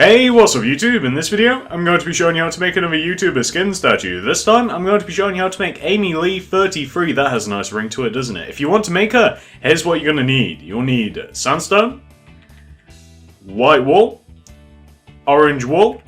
Hey, what's up YouTube? In this video, I'm going to be showing you how to make another YouTuber skin statue. This time, I'm going to be showing you how to make AmyLee33. That has a nice ring to it, doesn't it? If you want to make her, here's what you're going to need. You'll need sandstone, white wool, orange wool,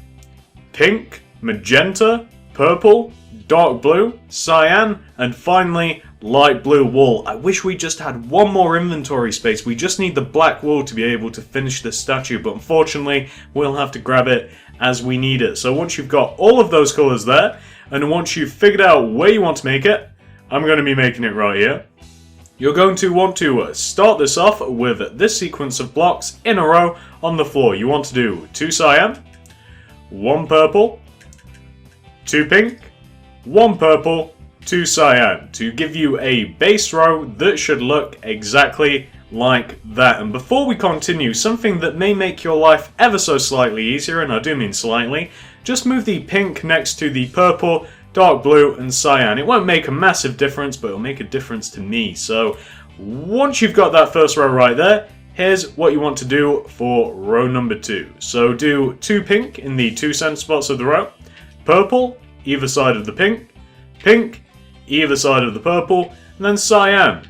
pink, magenta, purple, dark blue, cyan, and finally, light blue wool. I wish we just had one more inventory space. We just need the black wool to be able to finish this statue, but unfortunately we'll have to grab it as we need it. So once you've got all of those colours there, and once you've figured out where you want to make it, I'm going to be making it right here. You're going to want to start this off with this sequence of blocks in a row on the floor. You want to do 2 cyan, 1 purple, 2 pink, 1 purple, 2 cyan, to give you a base row that should look exactly like that. And before we continue, something that may make your life ever so slightly easier, and I do mean slightly, just move the pink next to the purple, dark blue and cyan. It won't make a massive difference, but it'll make a difference to me. So once you've got that first row right there, here's what you want to do for row number 2. So do 2 pink in the 2 center spots of the row, purple either side of the pink, pink either side of the purple, and then cyan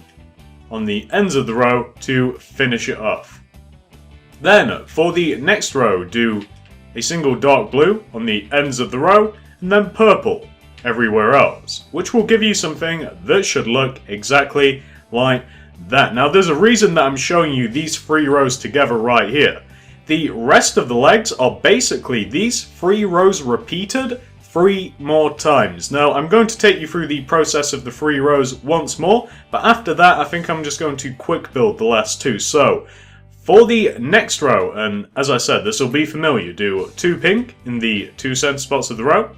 on the ends of the row to finish it off. Then for the next row, do a single dark blue on the ends of the row, and then purple everywhere else, which will give you something that should look exactly like that. Now there's a reason that I'm showing you these 3 rows together right here. The rest of the legs are basically these 3 rows repeated 3 more times. Now I'm going to take you through the process of the 3 rows once more, but after that I think I'm just going to quick build the last 2. So for the next row, and as I said this will be familiar, do 2 pink in the 2 center spots of the row,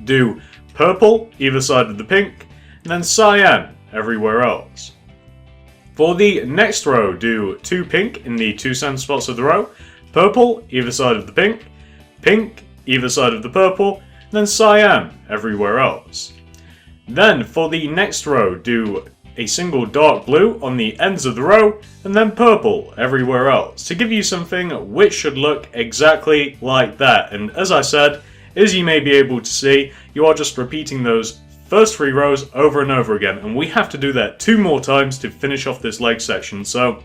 do purple either side of the pink, and then cyan everywhere else. For the next row, do 2 pink in the 2 center spots of the row, purple either side of the pink, pink either side of the purple, then cyan everywhere else. Then for the next row, do a single dark blue on the ends of the row, and then purple everywhere else, to give you something which should look exactly like that. And as I said, as you may be able to see, you are just repeating those first 3 rows over and over again, and we have to do that 2 more times to finish off this leg section. So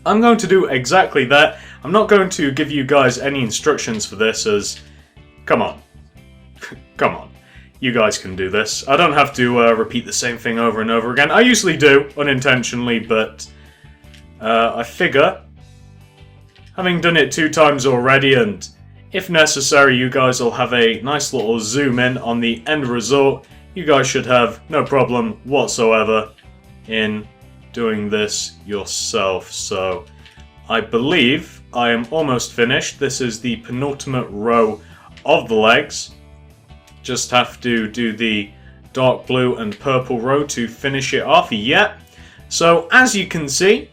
I'm going to do exactly that. I'm not going to give you guys any instructions for this, as come on. Come on, you guys can do this. I don't have to repeat the same thing over and over again. I usually do, unintentionally, but I figure, having done it 2 times already, and if necessary you guys will have a nice little zoom in on the end result, you guys should have no problem whatsoever in doing this yourself. So I believe I am almost finished. This is the penultimate row of the legs. Just have to do the dark blue and purple row to finish it off. Yeah. So as you can see,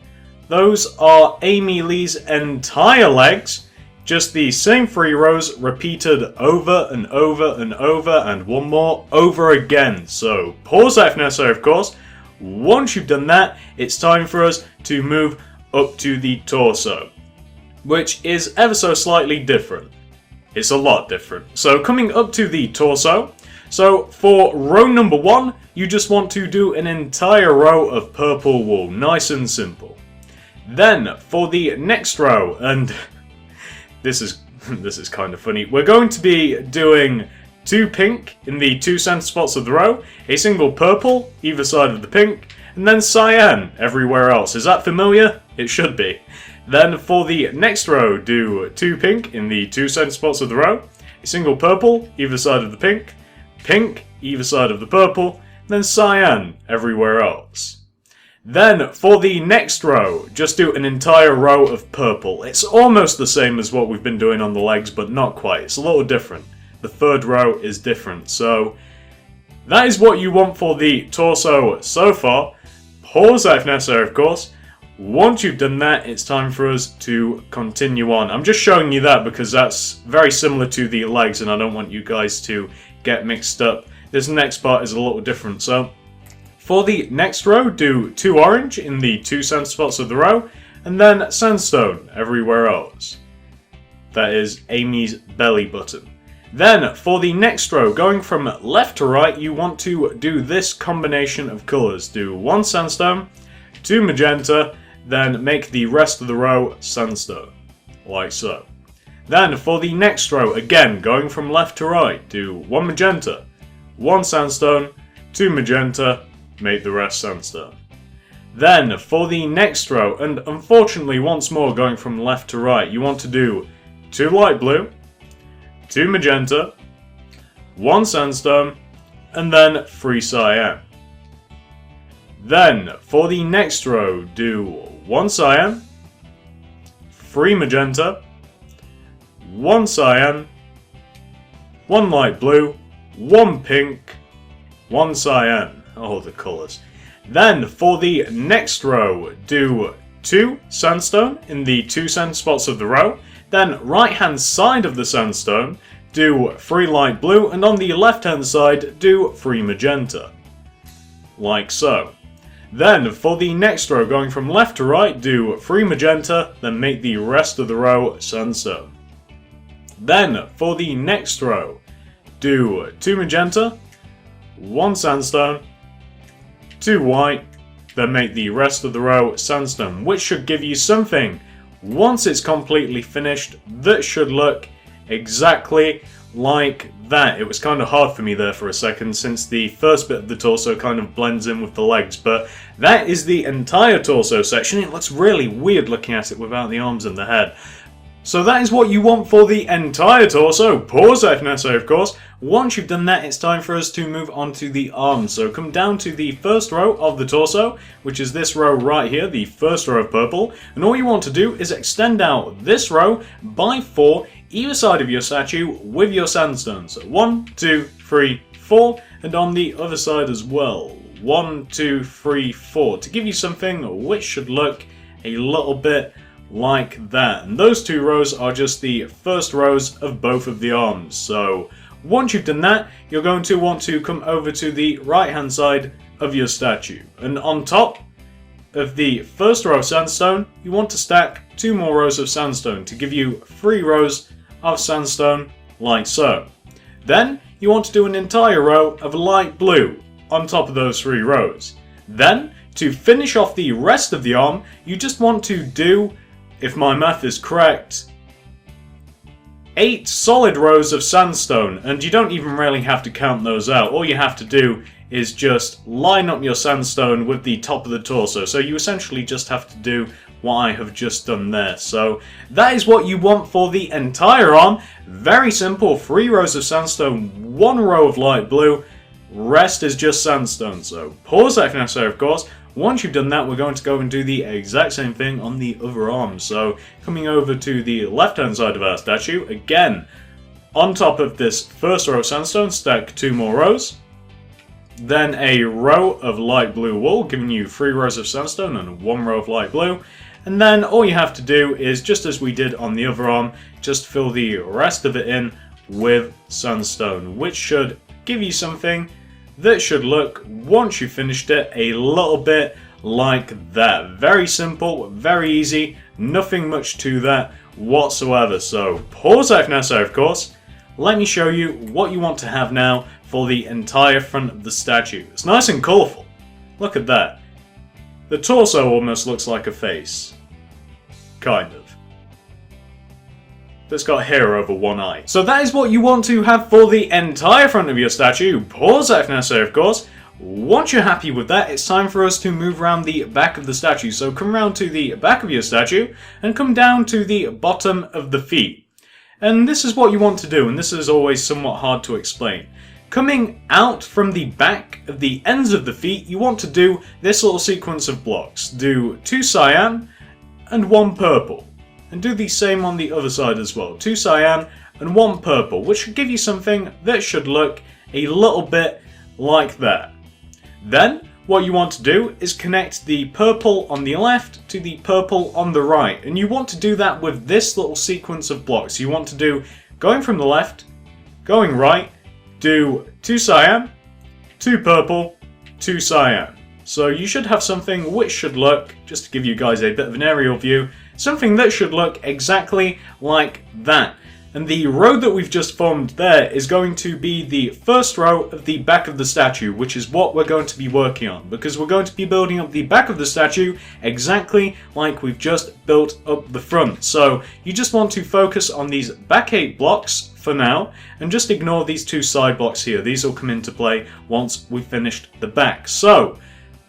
those are AmyLee's entire legs. Just the same 3 rows repeated over and over and over, and one more over again. So pause that if necessary, of course. Once you've done that, it's time for us to move up to the torso, which is ever so slightly different. It's a lot different. So coming up to the torso, so for row number 1, you just want to do an entire row of purple wool, nice and simple. Then for the next row, and this is kind of funny, we're going to be doing 2 pink in the 2 center spots of the row, a single purple either side of the pink, and then cyan everywhere else. Is that familiar? It should be. Then for the next row, do 2 pink in the 2 center spots of the row, a single purple either side of the pink, pink either side of the purple, and then cyan everywhere else. Then for the next row, just do an entire row of purple. It's almost the same as what we've been doing on the legs, but not quite. It's a little different. The 3rd row is different. So that is what you want for the torso so far. Pause that if necessary, of course. Once you've done that, it's time for us to continue on. I'm just showing you that because that's very similar to the legs, and I don't want you guys to get mixed up. This next part is a little different. So for the next row, do 2 orange in the 2 center spots of the row, and then sandstone everywhere else. That is Amy's belly button. Then, for the next row, going from left to right, you want to do this combination of colours. Do 1 sandstone, 2 magenta, then make the rest of the row sandstone, like so. Then, for the next row, again, going from left to right, do 1 magenta, 1 sandstone, 2 magenta, make the rest sandstone. Then, for the next row, and unfortunately once more going from left to right, you want to do 2 light blue, 2 magenta, 1 sandstone, and then 3 cyan. Then, for the next row, do 1 cyan, 3 magenta, 1 cyan, 1 light blue, 1 pink, 1 cyan. Oh, the colours. Then, for the next row, do 2 sandstone in the 2 center spots of the row. Then, right hand side of the sandstone, do 3 light blue, and on the left hand side, do 3 magenta. Like so. Then, for the next row, going from left to right, do 3 magenta, then make the rest of the row sandstone. Then, for the next row, do 2 magenta, 1 sandstone, 2 white, then make the rest of the row sandstone, which should give you something, once it's completely finished, that should look exactly like that. It was kind of hard for me there for a second, since the first bit of the torso kind of blends in with the legs, but that is the entire torso section. It looks really weird looking at it without the arms and the head. So that is what you want for the entire torso. Pause if necessary, of course. Once you've done that, it's time for us to move on to the arms. So come down to the first row of the torso, which is this row right here, the first row of purple. And all you want to do is extend out this row by 4 either side of your statue with your sandstone. So 1, 2, 3, 4, and on the other side as well. 1, 2, 3, 4, to give you something which should look a little bit like that. And those 2 rows are just the first rows of both of the arms. So once you've done that, you're going to want to come over to the right hand side of your statue. And on top of the first row of sandstone, you want to stack 2 more rows of sandstone to give you 3 rows of sandstone, like so. Then you want to do an entire row of light blue on top of those 3 rows. Then, to finish off the rest of the arm, you just want to do, if my math is correct, 8 solid rows of sandstone, and you don't even really have to count those out. All you have to do is just line up your sandstone with the top of the torso. So you essentially just have to do what I have just done there. So that is what you want for the entire arm. Very simple, 3 rows of sandstone, 1 row of light blue, rest is just sandstone. So pause that if necessary, of course. Once you've done that, we're going to go and do the exact same thing on the other arm. So coming over to the left hand side of our statue, again, on top of this first row of sandstone, stack 2 more rows. Then a row of light blue wool, giving you 3 rows of sandstone and 1 row of light blue. And then all you have to do is, just as we did on the other arm, just fill the rest of it in with sandstone, which should give you something that should look, once you've finished it, a little bit like that. Very simple, very easy, nothing much to that whatsoever. So pause that if necessary, of course. Let me show you what you want to have now for the entire front of the statue. It's nice and colourful. Look at that. The torso almost looks like a face. Kind of. That's got hair over 1 eye. So that is what you want to have for the entire front of your statue. Pause that if necessary, of course. Once you're happy with that, it's time for us to move around the back of the statue. So come around to the back of your statue and come down to the bottom of the feet. And this is what you want to do, and this is always somewhat hard to explain. Coming out from the back of the ends of the feet, you want to do this little sequence of blocks. Do 2 cyan and 1 purple. And do the same on the other side as well. 2 cyan and 1 purple, which should give you something that should look a little bit like that. Then, what you want to do is connect the purple on the left to the purple on the right. And you want to do that with this little sequence of blocks. You want to do, going from the left, going right, do 2 cyan, 2 purple, 2 cyan. So you should have something which should look, just to give you guys a bit of an aerial view, something that should look exactly like that. And the row that we've just formed there is going to be the first row of the back of the statue, which is what we're going to be working on, because we're going to be building up the back of the statue exactly like we've just built up the front. So you just want to focus on these back 8 blocks for now, and just ignore these 2 side blocks here. These will come into play once we've finished the back. So,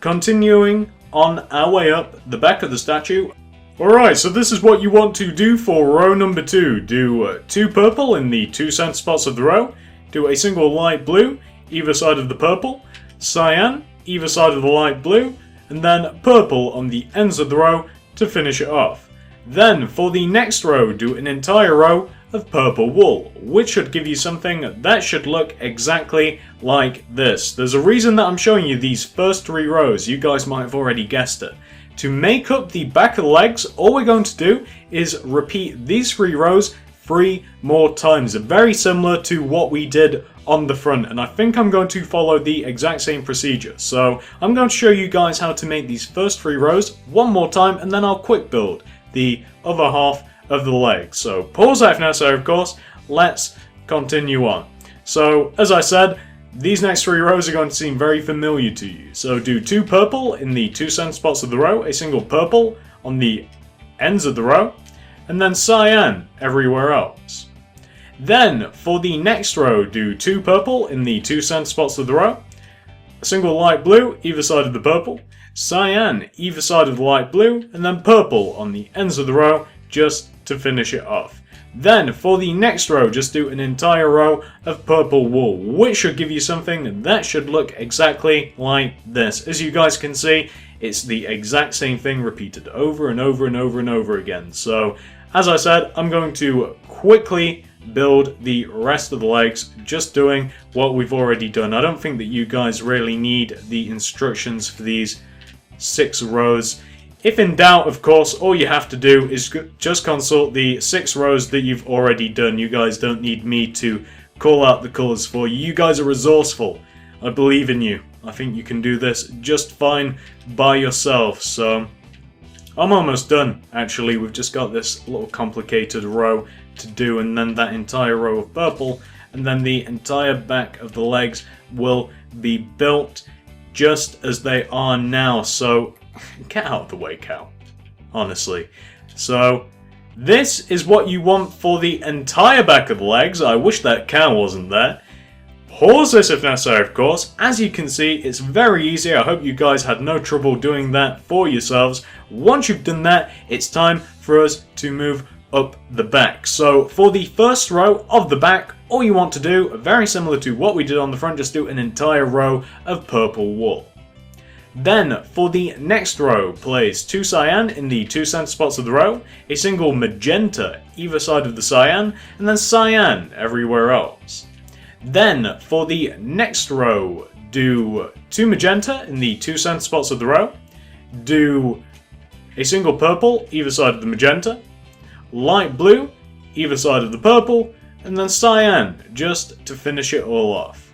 continuing on our way up the back of the statue. Alright, so this is what you want to do for row number 2. Do 2 purple in the 2 center spots of the row. Do a single light blue either side of the purple. Cyan either side of the light blue. And then purple on the ends of the row to finish it off. Then for the next row, do an entire row of purple wool, which should give you something that should look exactly like this. There's a reason that I'm showing you these first 3 rows. You guys might have already guessed it. To make up the back of the legs, all we're going to do is repeat these 3 rows 3 more times. Very similar to what we did on the front, and I think I'm going to follow the exact same procedure. So I'm going to show you guys how to make these first 3 rows one more time, and then I'll quick build the other half of the legs. So pause that if necessary, of course. Let's continue on. So as I said, these next 3 rows are going to seem very familiar to you. So do 2 purple in the 2 center spots of the row, a single purple on the ends of the row, and then cyan everywhere else. Then for the next row, do 2 purple in the 2 center spots of the row, a single light blue either side of the purple, cyan either side of the light blue, and then purple on the ends of the row just to finish it off. Then for the next row, just do an entire row of purple wool, which should give you something that should look exactly like this. As you guys can see, it's the exact same thing repeated over and over and over and over again. So as I said, I'm going to quickly build the rest of the legs, just doing what we've already done. I don't think that you guys really need the instructions for these 6 rows. If in doubt, of course, all you have to do is just consult the 6 rows that you've already done. You guys don't need me to call out the colours for you. You guys are resourceful. I believe in you. I think you can do this just fine by yourself. So I'm almost done, actually. We've just got this little complicated row to do, and then that entire row of purple, and then the entire back of the legs will be built just as they are now. So get out of the way, cow. Honestly. So this is what you want for the entire back of the legs. I wish that cow wasn't there. Pause this if necessary, of course. As you can see, it's very easy. I hope you guys had no trouble doing that for yourselves. Once you've done that, it's time for us to move up the back. So for the first row of the back, all you want to do, very similar to what we did on the front, just do an entire row of purple wool. Then, for the next row, place 2 cyan in the 2 center spots of the row, a single magenta either side of the cyan, and then cyan everywhere else. Then, for the next row, do 2 magenta in the 2 center spots of the row, do a single purple either side of the magenta, light blue either side of the purple, and then cyan just to finish it all off.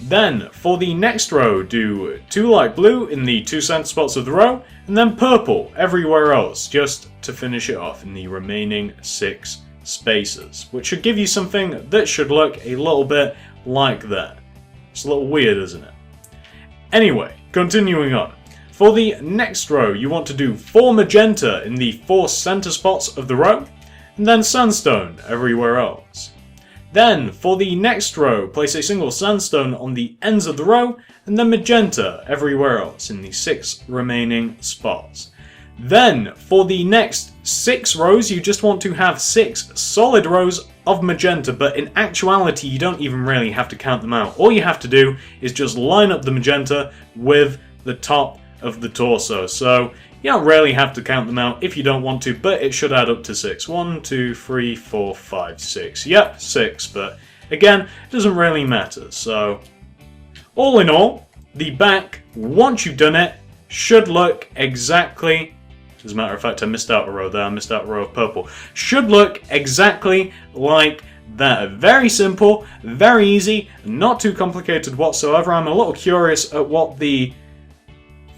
Then, for the next row, do 2 light blue in the 2 center spots of the row, and then purple everywhere else, just to finish it off in the remaining 6 spaces, which should give you something that should look a little bit like that. It's a little weird, isn't it? Anyway, continuing on. For the next row, you want to do 4 magenta in the 4 center spots of the row, and then sandstone everywhere else. Then, for the next row, place a single sandstone on the ends of the row, and then magenta everywhere else in the 6 remaining spots. Then, for the next 6 rows, you just want to have 6 solid rows of magenta, but in actuality, you don't even really have to count them out. All you have to do is just line up the magenta with the top of the torso. So, you don't really have to count them out if you don't want to, but it should add up to 6. 1, 2, 3, 4, 5, 6. Yep, 6, but again, it doesn't really matter. So, all in all, the back, once you've done it, should look exactly, as a matter of fact, I missed out a row there, I missed out a row of purple, should look exactly like that. Very simple, very easy, not too complicated whatsoever. I'm a little curious at what the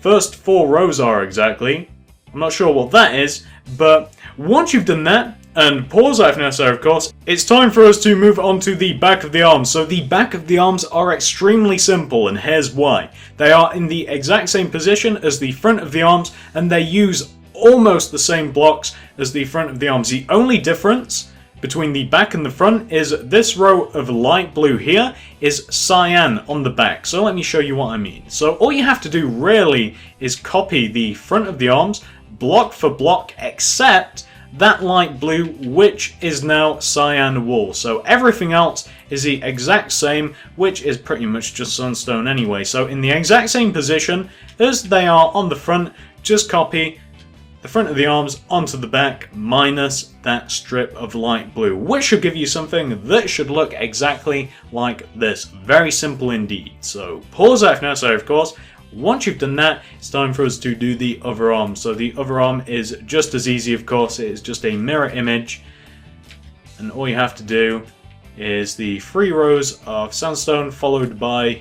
first 4 rows are exactly. I'm not sure what that is, but once you've done that, and pause that if necessary, of course, it's time for us to move on to the back of the arms. So the back of the arms are extremely simple, and here's why. They are in the exact same position as the front of the arms, and they use almost the same blocks as the front of the arms. The only difference between the back and the front is this row of light blue here is cyan on the back. So let me show you what I mean. So all you have to do really is copy the front of the arms block for block, except that light blue, which is now cyan wool. So everything else is the exact same, which is pretty much just sunstone anyway. So in the exact same position as they are on the front, just copy the front of the arms onto the back minus that strip of light blue, which should give you something that should look exactly like this. Very simple indeed. So pause that if necessary, of course. Once you've done that, it's time for us to do the other arm. So the other arm is just as easy, of course. It is just a mirror image. And all you have to do is the 3 rows of sandstone followed by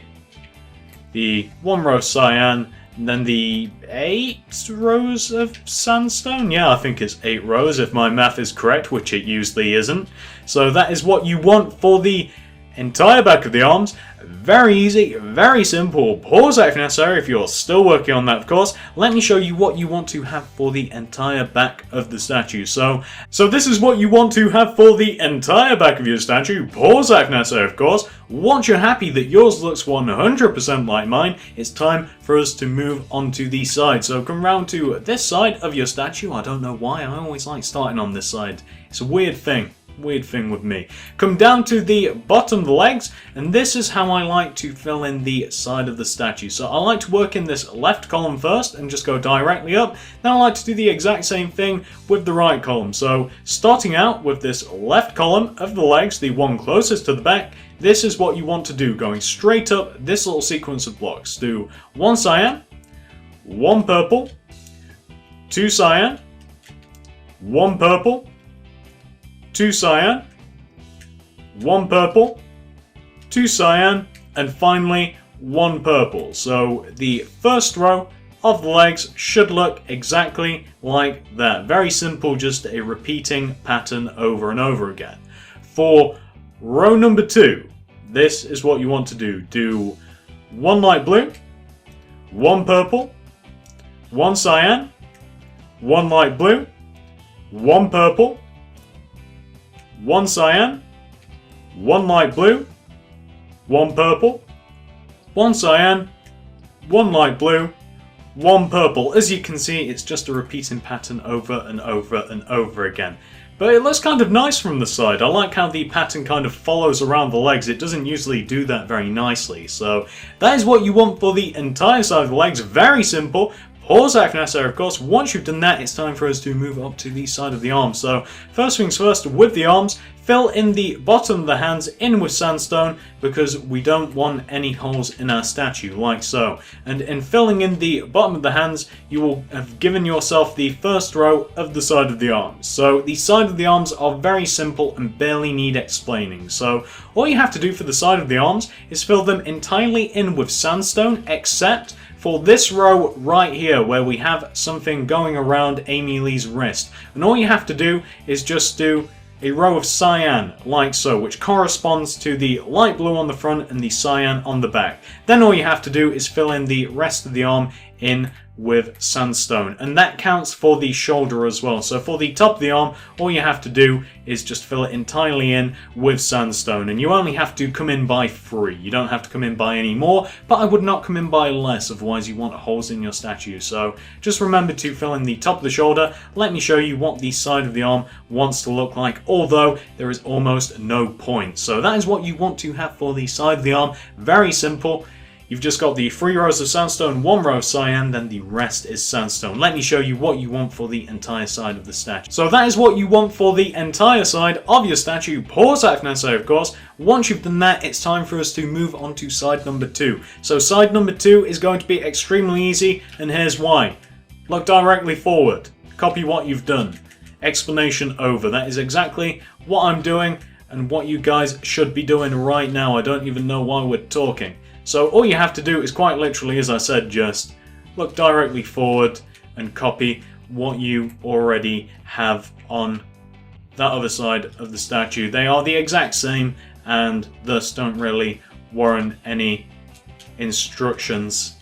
the 1 row cyan, and then the 8 rows of sandstone. Yeah, I think it's 8 rows if my math is correct, which it usually isn't. So that is what you want for the entire back of the arms. Very easy, very simple. Pause that if necessary if you're still working on that, of course. Let me show you what you want to have for the entire back of the statue. So this is what you want to have for the entire back of your statue. Pause that if necessary, of course. Once you're happy that yours looks 100% like mine, it's time for us to move on to the side. So come round to this side of your statue. I don't know why, I always like starting on this side. It's a weird thing. Weird thing with me. Come down to the bottom of the legs, and this is how I like to fill in the side of the statue. So I like to work in this left column first and just go directly up. Then I like to do the exact same thing with the right column. So starting out with this left column of the legs, the one closest to the back, this is what you want to do, going straight up this little sequence of blocks. Do 1 cyan, 1 purple, 2 cyan, 1 purple, 2 cyan, 1 purple, 2 cyan, and finally 1 purple. So the first row of the legs should look exactly like that. Very simple, just a repeating pattern over and over again. For row number 2, this is what you want to do. Do 1 light blue, 1 purple, 1 cyan, 1 light blue, 1 purple, 1 cyan, 1 light blue, 1 purple, 1 cyan, 1 light blue, 1 purple. As you can see, it's just a repeating pattern over and over and over again. But it looks kind of nice from the side. I like how the pattern kind of follows around the legs. It doesn't usually do that very nicely. So that is what you want for the entire side of the legs. Very simple. Pause that if necessary, of course. Once you've done that, it's time for us to move up to the side of the arms. So first things first, with the arms, fill in the bottom of the hands in with sandstone because we don't want any holes in our statue, like so. And in filling in the bottom of the hands, you will have given yourself the first row of the side of the arms. So the side of the arms are very simple and barely need explaining. So all you have to do for the side of the arms is fill them entirely in with sandstone, except for this row right here where we have something going around AmyLee's wrist. And all you have to do is just do a row of cyan, like so, which corresponds to the light blue on the front and the cyan on the back. Then all you have to do is fill in the rest of the arm in with sandstone, and that counts for the shoulder as well. So for the top of the arm, all you have to do is just fill it entirely in with sandstone, and you only have to come in by 3. You don't have to come in by any more, but I would not come in by less, otherwise you want holes in your statue. So just remember to fill in the top of the shoulder. Let me show you what the side of the arm wants to look like, although there is almost no point. So that is what you want to have for the side of the arm. Very simple. You've just got the 3 rows of sandstone, 1 row of cyan, then the rest is sandstone. Let me show you what you want for the entire side of the statue. So that is what you want for the entire side of your statue. Pause that if necessary, of course. Once you've done that, it's time for us to move on to side number 2. So side number 2 is going to be extremely easy, and here's why. Look directly forward. Copy what you've done. Explanation over. That is exactly what I'm doing and what you guys should be doing right now. I don't even know why we're talking. So all you have to do is quite literally, as I said, just look directly forward and copy what you already have on that other side of the statue. They are the exact same and thus don't really warrant any instructions.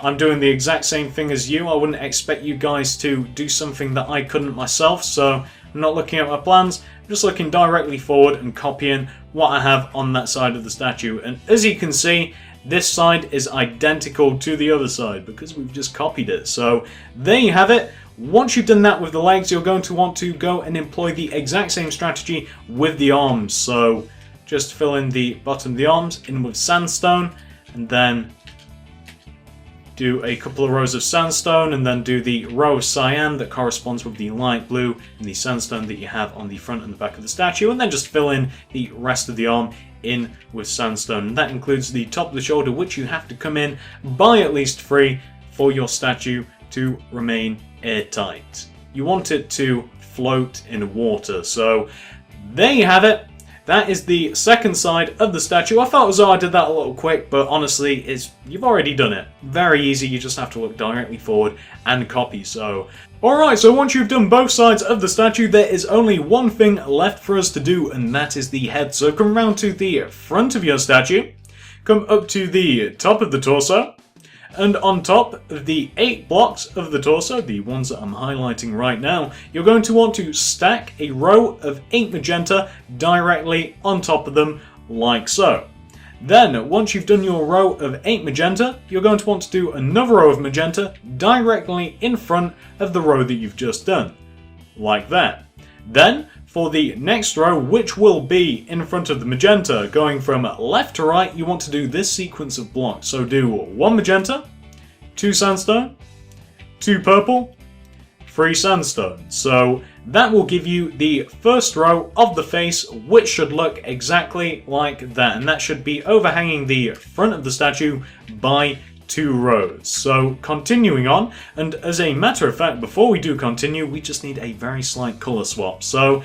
I'm doing the exact same thing as you. I wouldn't expect you guys to do something that I couldn't myself, so I'm not looking at my plans. I'm just looking directly forward and copying what I have on that side of the statue. And as you can see, this side is identical to the other side because we've just copied it. So there you have it. Once you've done that with the legs, you're going to want to go and employ the exact same strategy with the arms. So just fill in the bottom of the arms in with sandstone, and then do a couple of rows of sandstone, and then do the row of cyan that corresponds with the light blue and the sandstone that you have on the front and the back of the statue, and then just fill in the rest of the arm in with sandstone. And that includes the top of the shoulder, which you have to come in by at least 3 for your statue to remain airtight. You want it to float in water. So there you have it. That is the second side of the statue. I felt as though I did that a little quick, but honestly, you've already done it. Very easy, you just have to look directly forward and copy. So, alright, so once you've done both sides of the statue, there is only one thing left for us to do, and that is the head. So come round to the front of your statue, come up to the top of the torso, and on top of the 8 blocks of the torso, the ones that I'm highlighting right now, you're going to want to stack a row of 8 magenta directly on top of them, like so. Then, once you've done your row of 8 magenta, you're going to want to do another row of magenta directly in front of the row that you've just done, like that. Then, for the next row, which will be in front of the magenta, going from left to right, you want to do this sequence of blocks. So do 1 magenta, 2 sandstone, 2 purple, 3 sandstone. So that will give you the first row of the face, which should look exactly like that. And that should be overhanging the front of the statue by 2 rows. So continuing on, and as a matter of fact, before we do continue, we just need a very slight color swap. So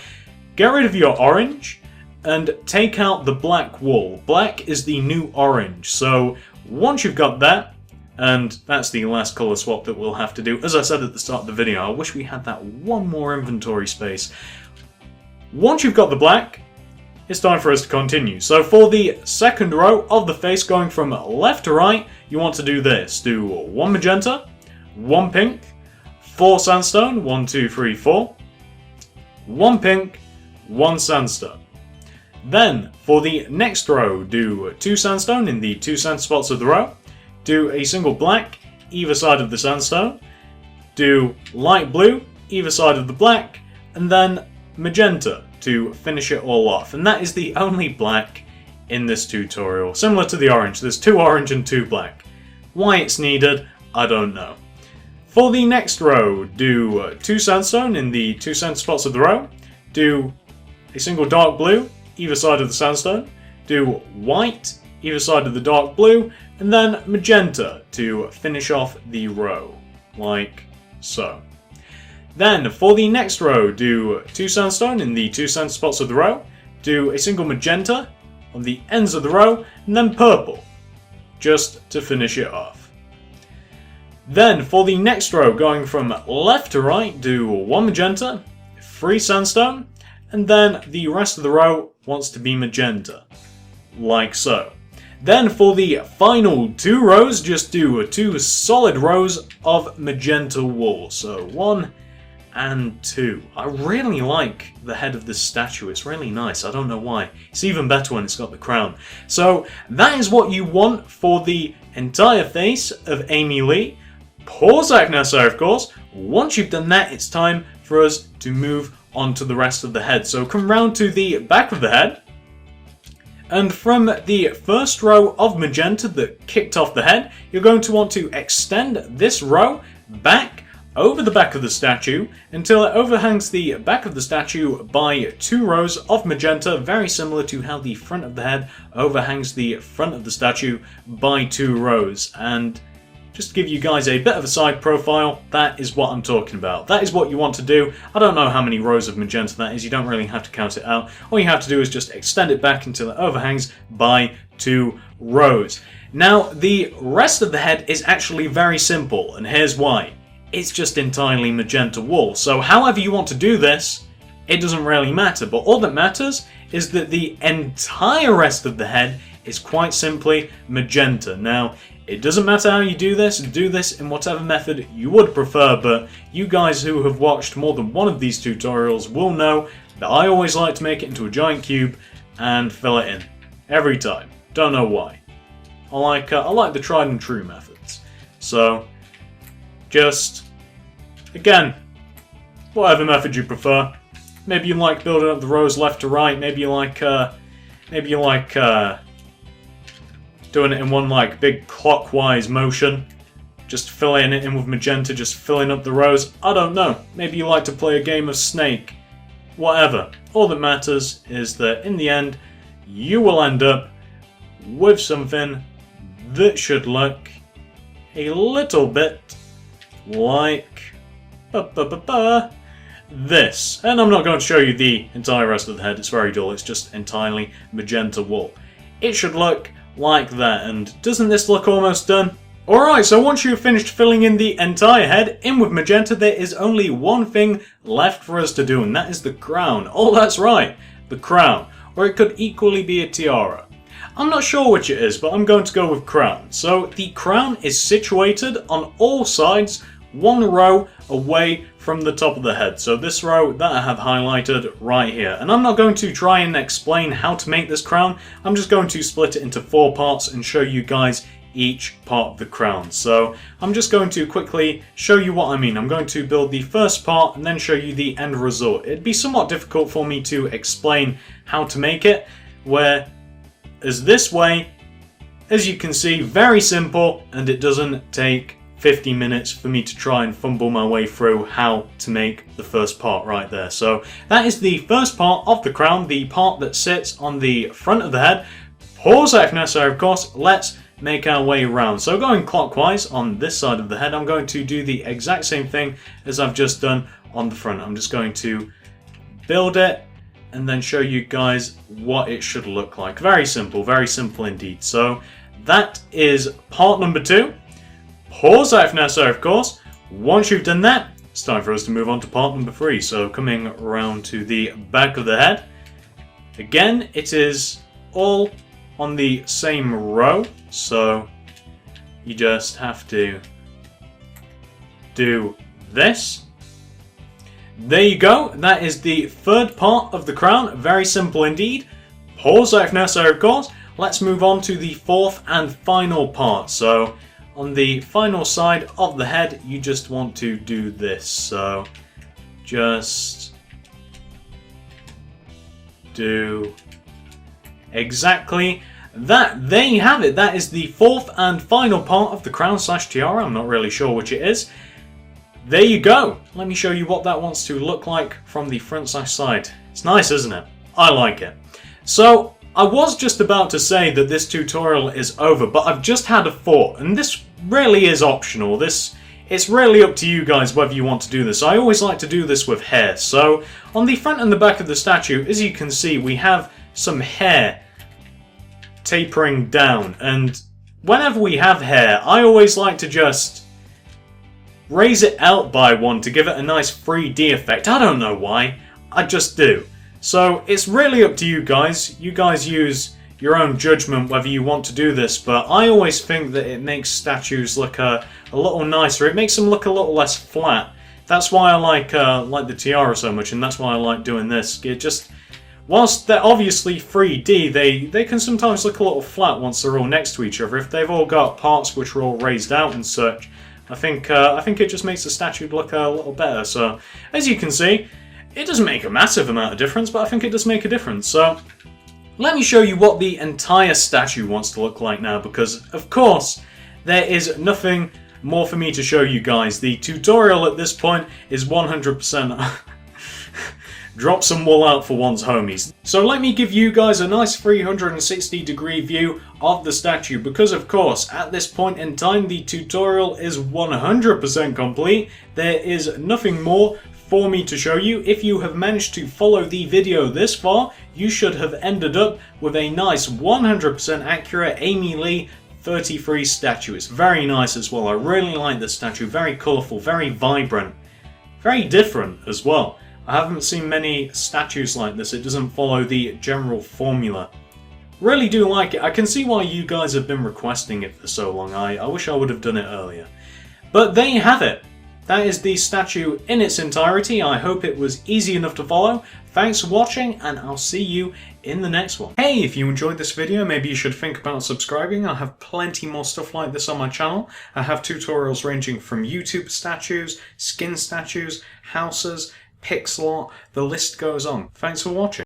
get rid of your orange and take out the black wool. Black is the new orange. So once you've got that, and that's the last color swap that we'll have to do. As I said at the start of the video, I wish we had that one more inventory space. Once you've got the black, it's time for us to continue. So for the second row of the face, going from left to right, you want to do this. Do 1 magenta, 1 pink, 4 sandstone, 1, 2, 3, 4, 1 pink, 1 sandstone. Then for the next row, do 2 sandstone in the 2 sand spots of the row, do a single black either side of the sandstone, do light blue either side of the black, and then magenta to finish it all off. And that is the only black in this tutorial. Similar to the orange, there's 2 orange and 2 black. Why it's needed, I don't know. For the next row, do 2 sandstone in the 2 sand spots of the row, do a single dark blue either side of the sandstone, do white either side of the dark blue, and then magenta to finish off the row, like so. Then, for the next row, do 2 sandstone in the 2 sand spots of the row, do a single magenta on the ends of the row, and then purple, just to finish it off. Then, for the next row, going from left to right, do 1 magenta, 3 sandstone, and then the rest of the row wants to be magenta, like so. Then for the final 2 rows, just do 2 solid rows of magenta wool. So 1 and 2. I really like the head of this statue. It's really nice. I don't know why. It's even better when it's got the crown. So that is what you want for the entire face of AmyLee. Pause that now, sir, of course. Once you've done that, it's time for us to move on to the rest of the head. So come round to the back of the head. And from the first row of magenta that kicked off the head, you're going to want to extend this row back over the back of the statue until it overhangs the back of the statue by 2 rows of magenta, very similar to how the front of the head overhangs the front of the statue by 2 rows. And just to give you guys a bit of a side profile, that is what I'm talking about. That is what you want to do. I don't know how many rows of magenta that is, you don't really have to count it out. All you have to do is just extend it back until it overhangs by 2 rows. Now, the rest of the head is actually very simple, and here's why. it's just entirely magenta wool. So however you want to do this, it doesn't really matter, but all that matters is that the entire rest of the head is quite simply magenta. Now, it doesn't matter how you do this in whatever method you would prefer, but you guys who have watched more than one of these tutorials will know that I always like to make it into a giant cube and fill it in. Every time. Don't know why. I like the tried and true methods. So, just, again, whatever method you prefer. Maybe you like building up the rows left to right. Maybe you like doing it in one like big clockwise motion. Just filling it in with magenta, just filling up the rows. I don't know. Maybe you like to play a game of Snake. Whatever. All that matters is that in the end, you will end up with something that should look a little bit like this. And I'm not going to show you the entire rest of the head, it's very dull, it's just entirely magenta wool. It should look like that, and doesn't this look almost done? Alright, so once you've finished filling in the entire head in with magenta, there is only one thing left for us to do, and that is the crown. Oh, that's right, the crown. Or it could equally be a tiara. I'm not sure which it is, but I'm going to go with crown. So the crown is situated on all sides, one row away from the top of the head. So this row that I have highlighted right here. And I'm not going to try and explain how to make this crown. I'm just going to split it into 4 parts and show you guys each part of the crown. So I'm just going to quickly show you what I mean. I'm going to build the first part and then show you the end result. It'd be somewhat difficult for me to explain how to make it, whereas this way, as you can see, very simple, and it doesn't take 50 minutes for me to try and fumble my way through how to make the first part right there. So that is the first part of the crown, the part that sits on the front of the head. Pause that if necessary, of course. Let's make our way around. So going clockwise on this side of the head, I'm going to do the exact same thing as I've just done on the front. I'm just going to build it and then show you guys what it should look like. Very simple indeed. So that is part number 2. Pause that if necessary, of course. Once you've done that, it's time for us to move on to part number 3. So coming around to the back of the head. Again, it is all on the same row, so you just have to do this. There you go, that is the third part of the crown. Very simple indeed. Pause that if necessary, of course. Let's move on to the fourth and final part. So on the final side of the head, you just want to do this. So just do exactly that. There you have it. That is the fourth and final part of the crown slash tiara. I'm not really sure which it is. There you go. Let me show you what that wants to look like from the front slash side. It's nice, isn't it? I like it. So I was just about to say that this tutorial is over, but I've just had a thought, and this really is optional. It's really up to you guys whether you want to do this. I always like to do this with hair. So on the front and the back of the statue, as you can see, we have some hair tapering down, and whenever we have hair, I always like to just raise it out by one to give it a nice 3D effect. I don't know why, I just do. So it's really up to you guys. You guys use your own judgment whether you want to do this, but I always think that it makes statues look a little nicer. It makes them look a little less flat. That's why I like the tiara so much, and that's why I like doing this. It just, whilst they're obviously 3D, they can sometimes look a little flat once they're all next to each other. If they've all got parts which are all raised out and such, I think it just makes the statue look a little better. So as you can see, it doesn't make a massive amount of difference, but I think it does make a difference. So let me show you what the entire statue wants to look like now, because of course there is nothing more for me to show you guys. The tutorial at this point is 100% drop some wool out for one's homies. So let me give you guys a nice 360-degree view of the statue, because of course at this point in time the tutorial is 100% complete. There is nothing more for me to show you. If you have managed to follow the video this far, you should have ended up with a nice 100% accurate AmyLee33 33 statue. It's very nice as well. I really like this statue. Very colourful, very vibrant, very different as well. I haven't seen many statues like this. It doesn't follow the general formula. Really do like it. I can see why you guys have been requesting it for so long. I wish I would have done it earlier. But there you have it. That is the statue in its entirety. I hope it was easy enough to follow. Thanks for watching, and I'll see you in the next one. Hey, if you enjoyed this video, maybe you should think about subscribing. I have plenty more stuff like this on my channel. I have tutorials ranging from YouTube statues, skin statues, houses, pixel art, the list goes on. Thanks for watching.